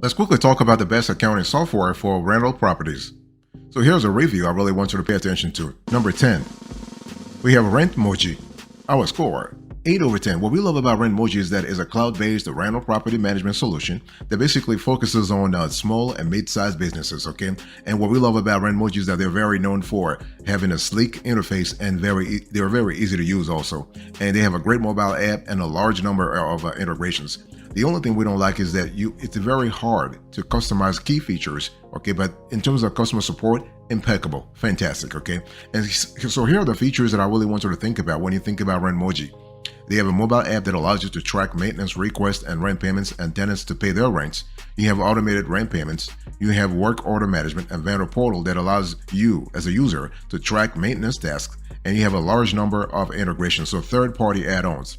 Let's quickly talk about the best accounting software for rental properties. So here's a review I really want you to pay attention to. Number 10, we have Rentmoji. Our score, 8 over 10. What we love about Rentmoji is that it's a cloud-based rental property management solution that basically focuses on small and mid-sized businesses, okay? And what we love about Rentmoji is that they're very known for having a sleek interface and they're very easy to use also. And they have a great mobile app and a large number of integrations. The only thing we don't like is that it's very hard to customize key features, okay? But in terms of customer support, impeccable, fantastic, okay? And so here are the features that I really want you to think about when you think about Rentmoji. They have a mobile app that allows you to track maintenance requests and rent payments and tenants to pay their rents. You have automated rent payments. You have work order management and vendor portal that allows you as a user to track maintenance tasks. And you have a large number of integrations, so third-party add-ons.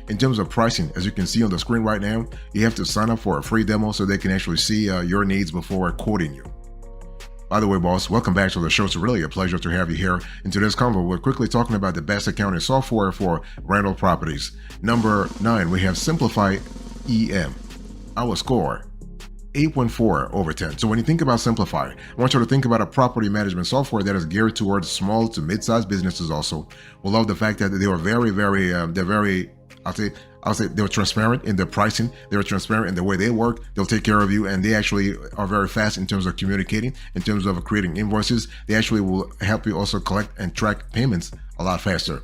In terms of pricing, as you can see on the screen right now, you have to sign up for a free demo so they can actually see your needs before quoting you. By the way, boss, welcome back to the show. It's really a pleasure to have you here. In today's convo, we're quickly talking about the best accounting software for rental properties. Number 9, we have Simplify EM. Our score, 8.4 over 10. So when you think about Simplify, I want you to think about a property management software that is geared towards small to mid-sized businesses also. We love the fact that they are very, I'll say they're transparent in their pricing. They're transparent in the way they work. They'll take care of you, and they actually are very fast in terms of communicating, in terms of creating invoices. They actually will help you also collect and track payments a lot faster.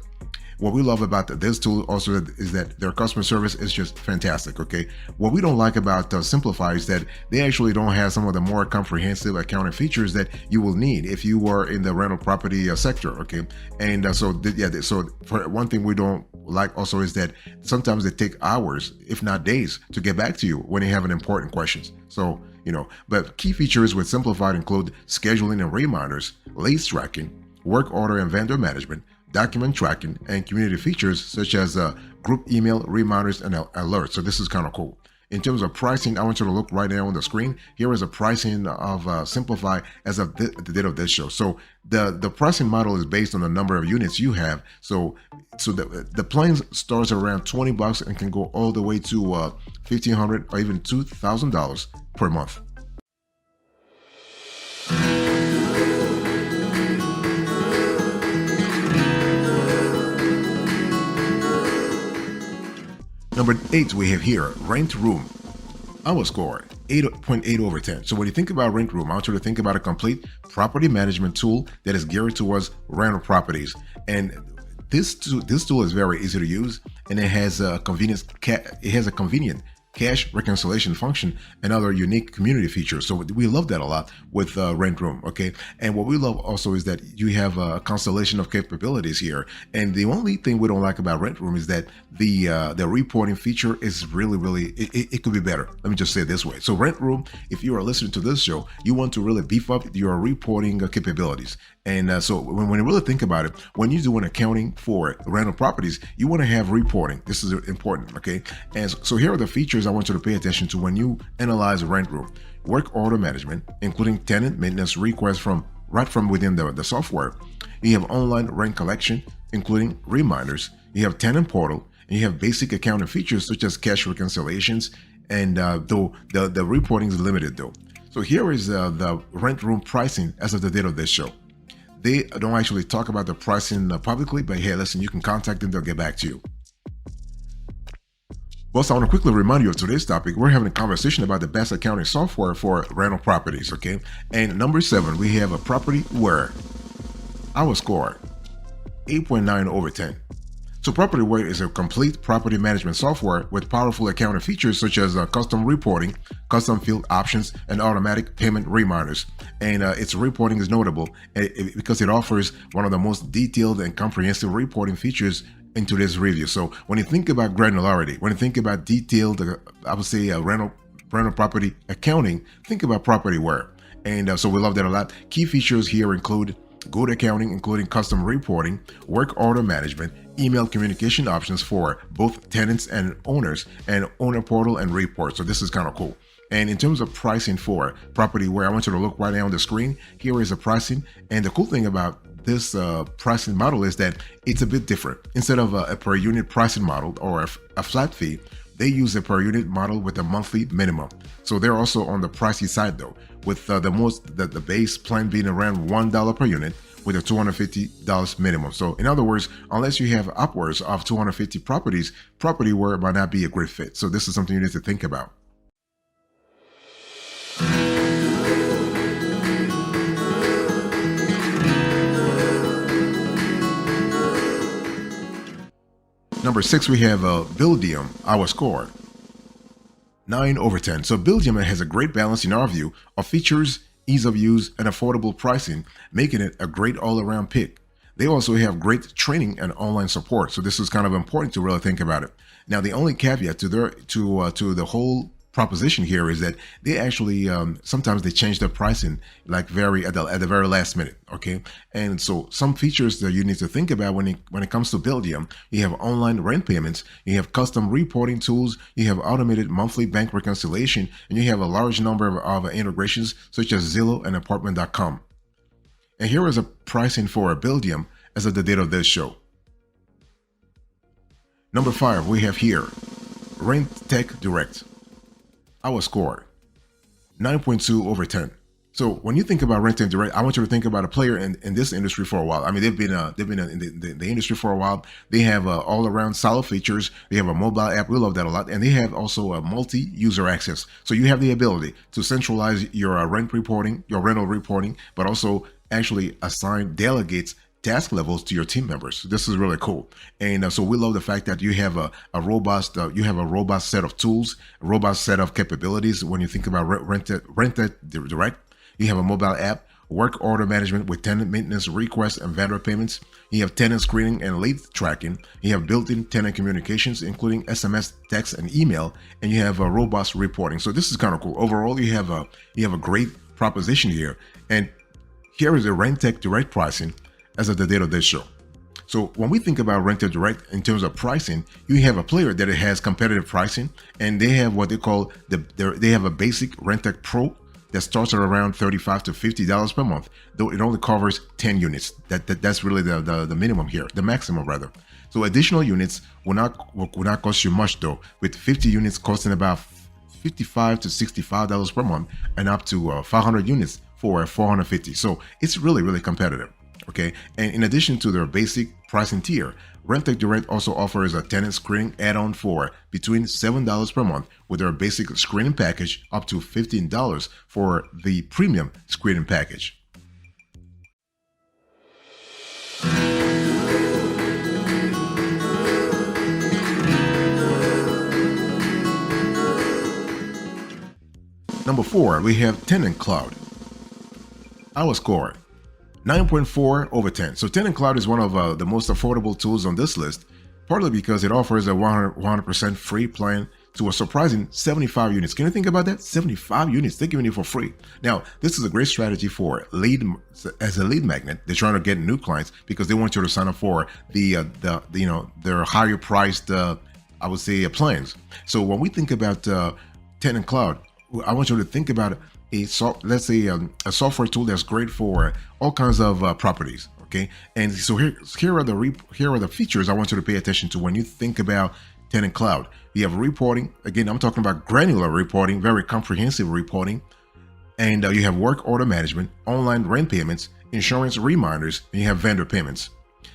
What we love about this tool also is that their customer service is just fantastic, okay? What we don't like about Simplify is that they actually don't have some of the more comprehensive accounting features that you will need if you were in the rental property sector, okay? And so for one thing we don't like also is that sometimes they take hours, if not days, to get back to you when you have an important questions. So, but key features with Simplified include scheduling and reminders, lease tracking, work order and vendor management, document tracking, and community features such as group email, reminders, and alerts. So this is kind of cool. In terms of pricing, I want you to look right now on the screen. Here is a pricing of Simplify as of the date of this show. So the pricing model is based on the number of units you have. So the plan starts around $20 and can go all the way to $1,500 or even $2,000 per month. Number 8, we have here RentRoom. Our score, 8.8 over 10. So when you think about RentRoom, I want you to think about a complete property management tool that is geared towards rental properties. And this tool is very easy to use, and it has a convenient cash reconciliation function and other unique community features. So we love that a lot with RentRoom, okay? And what we love also is that you have a constellation of capabilities here. And the only thing we don't like about RentRoom is that the reporting feature is really, it could be better. Let me just say it this way. So RentRoom, if you are listening to this show, you want to really beef up your reporting capabilities. And so when you really think about it, when you do an accounting for rental properties, you want to have reporting. This is important, okay? And so here are the features I want you to pay attention to when you analyze RentRoom. Work order management, including tenant maintenance requests right from within the software. You have online rent collection, including reminders. You have tenant portal, and you have basic accounting features such as cash reconciliations. And though the reporting is limited though. So here is the RentRoom pricing as of the date of this show. They don't actually talk about the pricing publicly, but hey, listen, you can contact them, they'll get back to you. Boss, I want to quickly remind you of today's topic. We're having a conversation about the best accounting software for rental properties, okay? And number 7, we have a Propertyware. Our score, 8.9 over 10. So Propertyware is a complete property management software with powerful accounting features such as custom reporting, custom field options, and automatic payment reminders. And its reporting is notable because it offers one of the most detailed and comprehensive reporting features in today's review. So when you think about granularity, when you think about detailed, I would say rental property accounting, think about Propertyware. And so we love that a lot. Key features here include good accounting, including custom reporting, work order management, email communication options for both tenants and owners, and owner portal and report. So this is kind of cool. And in terms of pricing for Propertyware, I want you to look right now on the screen. Here is the pricing. And the cool thing about this pricing model is that it's a bit different. Instead of a per unit pricing model or a flat fee, They use a per unit model with a monthly minimum. So they're also on the pricey side though, with the base plan being around $1 per unit with a $250 minimum. So in other words, unless you have upwards of 250 properties, Property Ware might not be a great fit. So this is something you need to think about. Number 6, we have Buildium, our score, 9/10. So Buildium has a great balance in our view of features, ease of use, and affordable pricing, making it a great all-around pick. They also have great training and online support, so this is kind of important to really think about it. Now, the only caveat to the whole proposition here is that they actually sometimes they change their pricing like at the very last minute. Okay, and so some features that you need to think about when it comes to Buildium: you have online rent payments, you have custom reporting tools, you have automated monthly bank reconciliation, and you have a large number of integrations such as Zillow and Apartment.com. And here is a pricing for a Buildium as of the date of this show. Number 5, we have here Rentec Direct. Our score, 9.2/10. So when you think about Rentec Direct, I want you to think about a player in this industry for a while. I mean, they've been in the industry for a while. They have all around solid features. They have a mobile app. We love that a lot, and they have also a multi-user access. So you have the ability to centralize your rental reporting, but also actually delegate task levels to your team members. This is really cool. And so we love the fact that you have a robust set of tools, a robust set of capabilities. When you think about Rentec Direct, you have a mobile app, work order management with tenant maintenance requests and vendor payments. You have tenant screening and lead tracking. You have built-in tenant communications, including SMS, text, and email, and you have a robust reporting. So this is kind of cool. Overall, you have a great proposition here. And here is the Rentec Direct pricing as of the date of this show. So when we think about Rentec Direct in terms of pricing, you have a player that has competitive pricing, and they have what they call they have a basic Rentec Pro that starts at around $35 to $50 per month, though it only covers 10 units. That's really the minimum here, the maximum rather. So additional units will not cost you much though, with 50 units costing about $55 to $65 per month, and up to 500 units for $450. So it's really, really competitive. Okay, and in addition to their basic pricing tier, Rentec Direct also offers a tenant screening add-on for between $7 per month with their basic screening package, up to $15 for the premium screening package. Number 4, we have Tenant Cloud. Our score, 9.4/10. So Tenant Cloud is one of the most affordable tools on this list, partly because it offers a 100% free plan to a surprising 75 units. Can you think about that? 75 units they're giving you for free. Now, this is a great strategy for as a lead magnet. They're trying to get new clients because they want you to sign up for their higher priced I would say plans. So when we think about Tenant Cloud, I want you to think about a software tool that's great for all kinds of properties. Okay, and so here are the features I want you to pay attention to when you think about Tenant Cloud. You have reporting. Again, I'm talking about granular reporting, very comprehensive reporting, and you have work order management, online rent payments, insurance reminders, and you have vendor payments.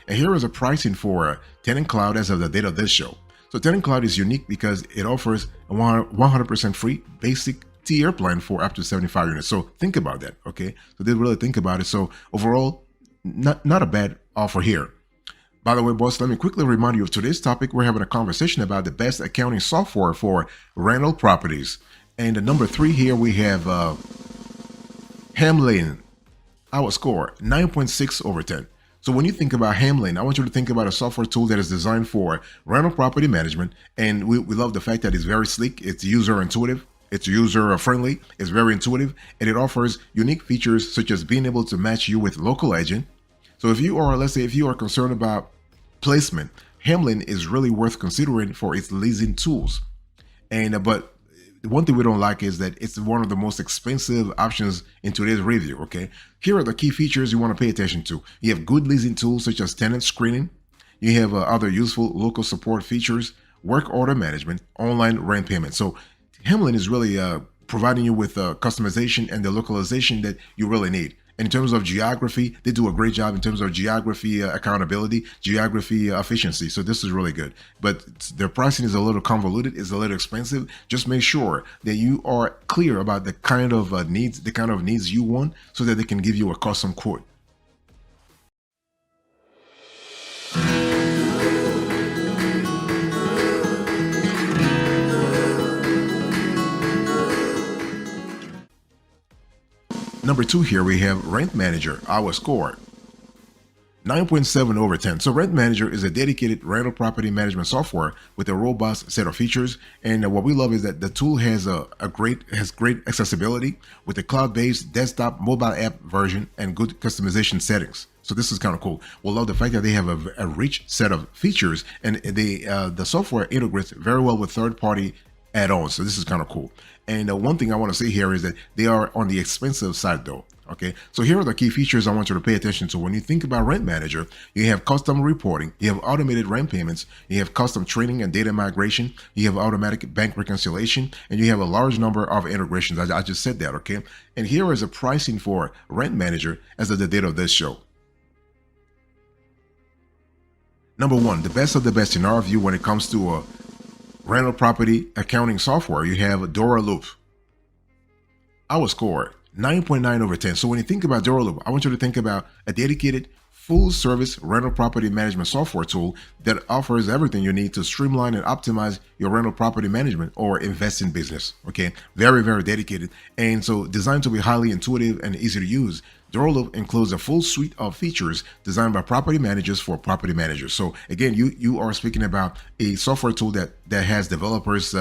And here is a pricing for Tenant Cloud as of the date of this show. So Tenant Cloud is unique because it offers a 100% free basic tier plan for up to 75 units. So think about that, okay? So they really think about it. So overall, not a bad offer here. By the way, boss, let me quickly remind you of today's topic. We're having a conversation about the best accounting software for rental properties. And the number 3 here, we have Hamlane. Our score, 9.6/10. So when you think about Hamlane, I want you to think about a software tool that is designed for rental property management. And we love the fact that it's very sleek, it's user intuitive, it's user friendly, it's very intuitive, and it offers unique features such as being able to match you with local agent. So if you are, let's say, if you are concerned about placement, Hamlane is really worth considering for its leasing tools. And but one thing we don't like is that it's one of the most expensive options in today's review. Okay, here are the key features you want to pay attention to. You have good leasing tools such as tenant screening. You have other useful local support features, work order management, online rent payment. So Hemlin is really providing you with customization and the localization that you really need. In terms of geography, they do a great job in terms of geography accountability, geography efficiency. So this is really good. But their pricing is a little convoluted, is a little expensive. Just make sure that you are clear about the kind of needs you want, so that they can give you a custom quote. Number 2 here, we have Rent Manager, our score. 9.7 over 10. So Rent Manager is a dedicated rental property management software with a robust set of features. And what we love is that the tool has great accessibility with a cloud-based desktop mobile app version and good customization settings. So this is kind of cool. We love the fact that they have a rich set of features, and the software integrates very well with third-party add-ons. So this is kind of cool. And one thing I want to say here is that they are on the expensive side though. Okay, so here are the key features I want you to pay attention to. When you think about Rent Manager, you have custom reporting, you have automated rent payments, you have custom training and data migration, you have automatic bank reconciliation, and you have a large number of integrations. I just said that, okay? And here is a pricing for Rent Manager as of the date of this show. Number 1, the best of the best in our view when it comes to rental property accounting software, you have DoraLoop. Our score, 9.9 over 10. So when you think about DoraLoop, I want you to think about a dedicated full-service rental property management software tool that offers everything you need to streamline and optimize your rental property management or investing business. Okay, very, very dedicated. And so designed to be highly intuitive and easy to use, DoraLoop includes a full suite of features designed by property managers for property managers. So again, you are speaking about a software tool that has developers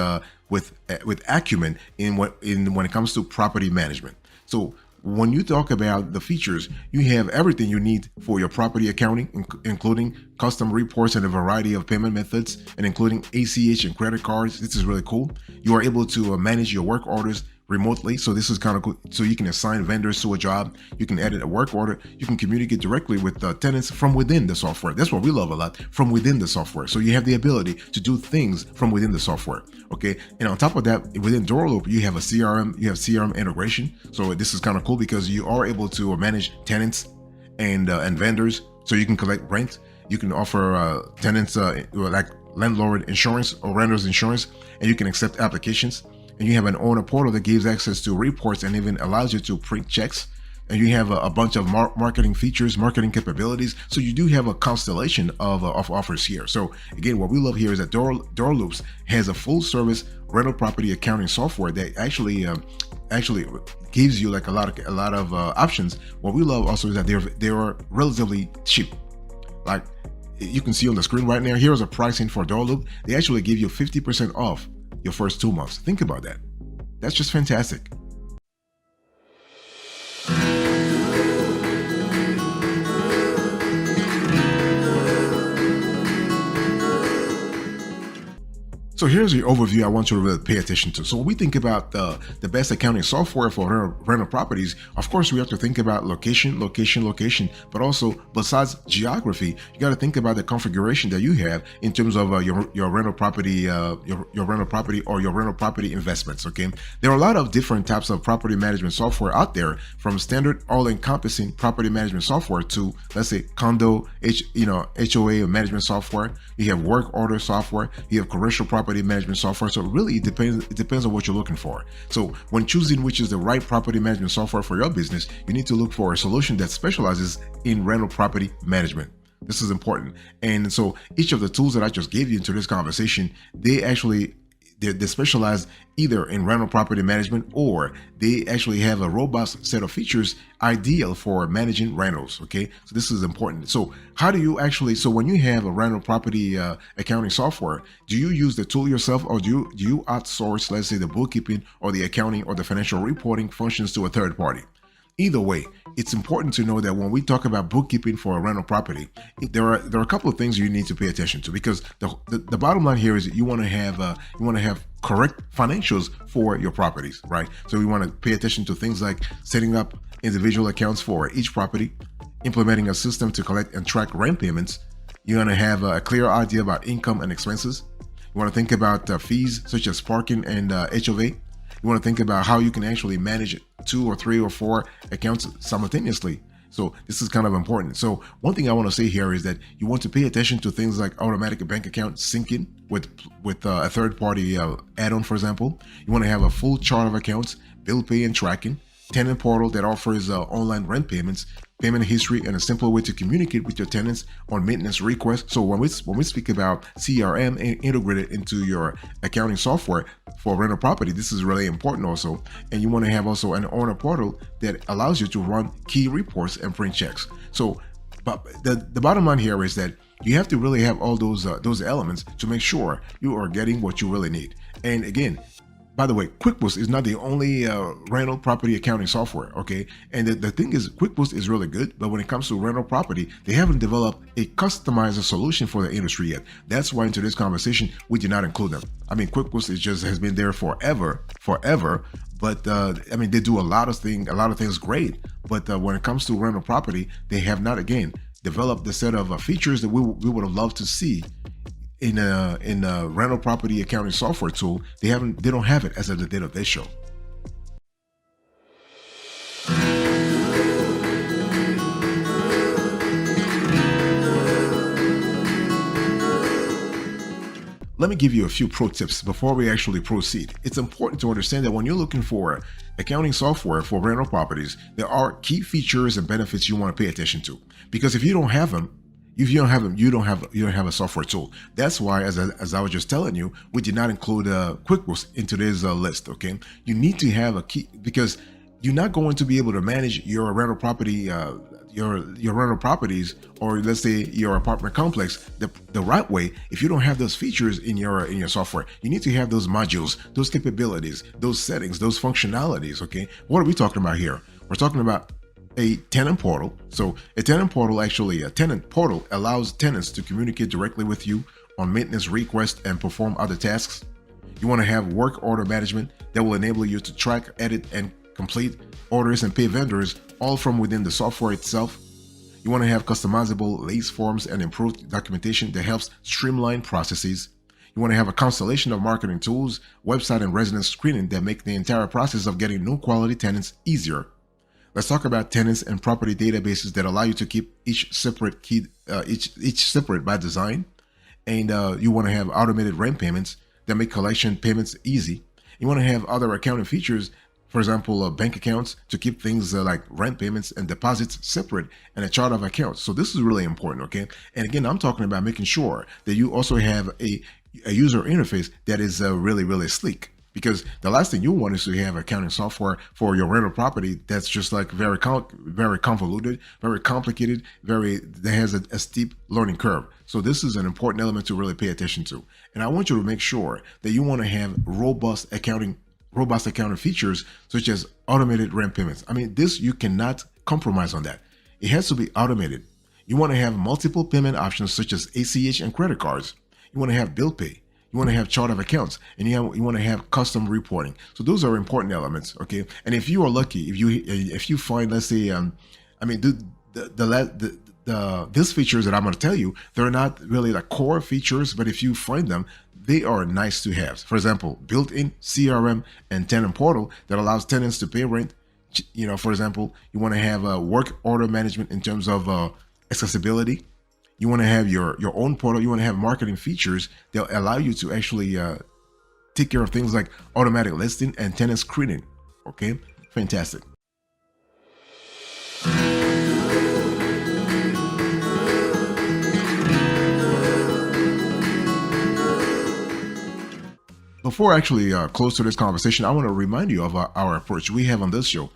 with acumen when it comes to property management. So when you talk about the features, you have everything you need for your property accounting, including custom reports and a variety of payment methods, and including ACH and credit cards. This is really cool. You are able to manage your work orders remotely. So this is kind of cool. So you can assign vendors to a job, you can edit a work order, you can communicate directly with tenants from within the software. That's what we love a lot, from within the software. So you have the ability to do things from within the software. Okay. And on top of that, within DoraLoop, you have CRM integration. So this is kind of cool because you are able to manage tenants and vendors. So you can collect rent. You can offer tenants like landlord insurance or renter's insurance, and you can accept applications. And you have an owner portal that gives access to reports and even allows you to print checks. And you have a bunch of marketing features, marketing capabilities. So you do have a constellation of offers here. So again, what we love here is that DoraLoops has a full service rental property accounting software that actually gives you like a lot of options. What we love also is that they are relatively cheap. Like you can see on the screen right now, here's a pricing for DoraLoop. They actually give you 50% off your first 2 months. Think about that. That's just fantastic. So here's the overview I want you to really pay attention to. So when we think about the best accounting software for rental properties, of course, we have to think about location, but also besides geography, you got to think about the configuration that you have in terms of your rental property, your rental property or your rental property investments. Okay, there are a lot of different types of property management software out there, from standard all-encompassing property management software to, let's say, condo, HOA management software. You have work order software. You have commercial property management software. So really, it depends on what you're looking for. So when choosing which is the right property management software for your business, you need to look for a solution that specializes in rental property management. This is important. And so each of the tools that I just gave you into this conversation, they specialize either in rental property management, or they actually have a robust set of features ideal for managing rentals. Okay, so this is important. So how do you so when you have a rental property accounting software, do you use the tool yourself, or do you outsource, let's say, the bookkeeping or the accounting or the financial reporting functions to a third party? Either way, it's important to know that when we talk about bookkeeping for a rental property, there are a couple of things you need to pay attention to, because the bottom line here is that you want to have correct financials for your properties, right? So we want to pay attention to things like setting up individual accounts for each property, implementing a system to collect and track rent payments. You want to have a clear idea about income and expenses. You want to think about fees such as parking and HOA. You want to think about how you can actually manage 2 or 3 or 4 accounts simultaneously. So this is kind of important. So one thing I want to say here is that you want to pay attention to things like automatic bank account syncing with a third-party add-on, for example. You want to have a full chart of accounts, bill pay and tracking, tenant portal that offers online rent payments, payment history, and a simple way to communicate with your tenants on maintenance requests. So when we speak about CRM integrated into your accounting software for rental property, this is really important also. And you want to have also an owner portal that allows you to run key reports and print checks. So, but the bottom line here is that you have to really have all those elements to make sure you are getting what you really need. And again, by the way, QuickBooks is not the only rental property accounting software, okay? And the thing is, QuickBooks is really good, but when it comes to rental property, they haven't developed a customized solution for the industry yet. That's why in today's conversation, we did not include them. I mean, QuickBooks has been there forever. But I mean, they do a lot of things great. But when it comes to rental property, they have not again developed the set of features that we would have loved to see in a rental property accounting software tool. They don't have it as of the date of this show. Let me give you a few pro tips before we actually proceed. It's important to understand that when you're looking for accounting software for rental properties, there are key features and benefits you want to pay attention to. Because if you don't have them, you don't have a software tool. That's why, as I was just telling you, we did not include QuickBooks in today's list. Okay, you need to have a key, because you're not going to be able to manage your rental property, your rental properties, or let's say your apartment complex, the right way if you don't have those features in your software. You need to have those modules, those capabilities, those settings, those functionalities. Okay, what are we talking about here? We're talking about a tenant portal. So a tenant portal allows tenants to communicate directly with you on maintenance requests and perform other tasks. You want to have work order management that will enable you to track, edit, and complete orders and pay vendors all from within the software itself. You want to have customizable lease forms and improved documentation that helps streamline processes. You want to have a constellation of marketing tools, website and residence screening that make the entire process of getting new quality tenants easier. Let's talk about tenants and property databases that allow you to keep each separate by design. And you want to have automated rent payments that make collection payments easy. You want to have other accounting features, for example, bank accounts to keep things like rent payments and deposits separate, and a chart of accounts. So this is really important, okay? And again, I'm talking about making sure that you also have a user interface that is really, really sleek. Because the last thing you want is to have accounting software for your rental property that's just like very convoluted, very complicated, that has a steep learning curve. So this is an important element to really pay attention to. And I want you to make sure that you want to have robust accounting features such as automated rent payments. I mean, this, you cannot compromise on that. It has to be automated. You want to have multiple payment options such as ACH and credit cards. You want to have bill pay. You want to have chart of accounts, and you want to have custom reporting. So those are important elements, okay? And if you are lucky, if you find, let's say, these features that I'm going to tell you, they're not really like core features, but if you find them, they are nice to have. For example, built-in CRM and tenant portal that allows tenants to pay rent. You know, for example, you want to have work order management in terms of accessibility. You want to have your own portal. You want to have marketing features that allow you to actually take care of things like automatic listing and tenant screening. Okay, fantastic. Before I actually close to this conversation, I want to remind you of our approach we have on this show.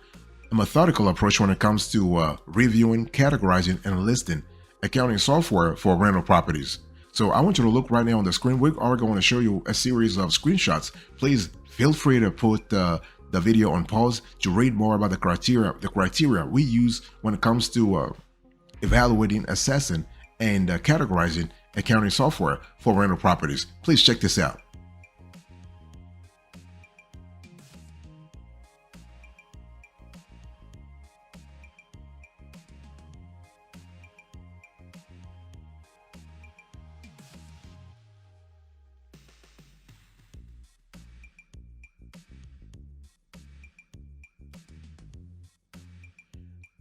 A methodical approach when it comes to reviewing, categorizing, and listing accounting software for rental properties. So I want you to look right now on the screen. We are going to show you a series of screenshots. Please feel free to put the video on pause to read more about the criteria we use when it comes to evaluating, assessing, and categorizing accounting software for rental properties. Please check this out.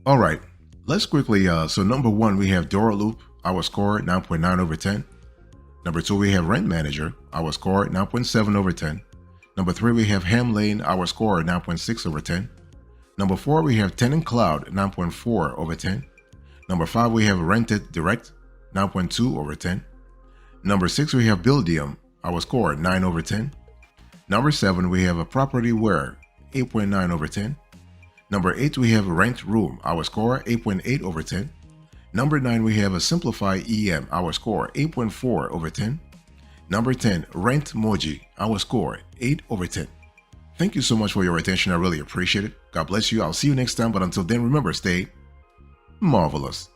All right, let's quickly, so number 1, we have Dora Loop, our score 9.9 over 10. Number 2, we have Rent Manager, our score 9.7 over 10. Number 3, we have Ham Lane, our score 9.6 over 10. Number 4, we have Tenant Cloud, 9.4 over 10. Number 5, we have Rented Direct, 9.2 over 10. Number 6, we have Buildium, our score 9 over 10. Number 7, we have a Property Ware, 8.9 over 10. Number 8, we have Rent Room, our score 8.8 over 10. Number 9, we have a Simplify EM, our score 8.4 over 10. Number 10, Rent Moji, our score 8 over 10. Thank you so much for your attention. I really appreciate it. God bless you. I'll see you next time. But until then, remember, stay marvelous.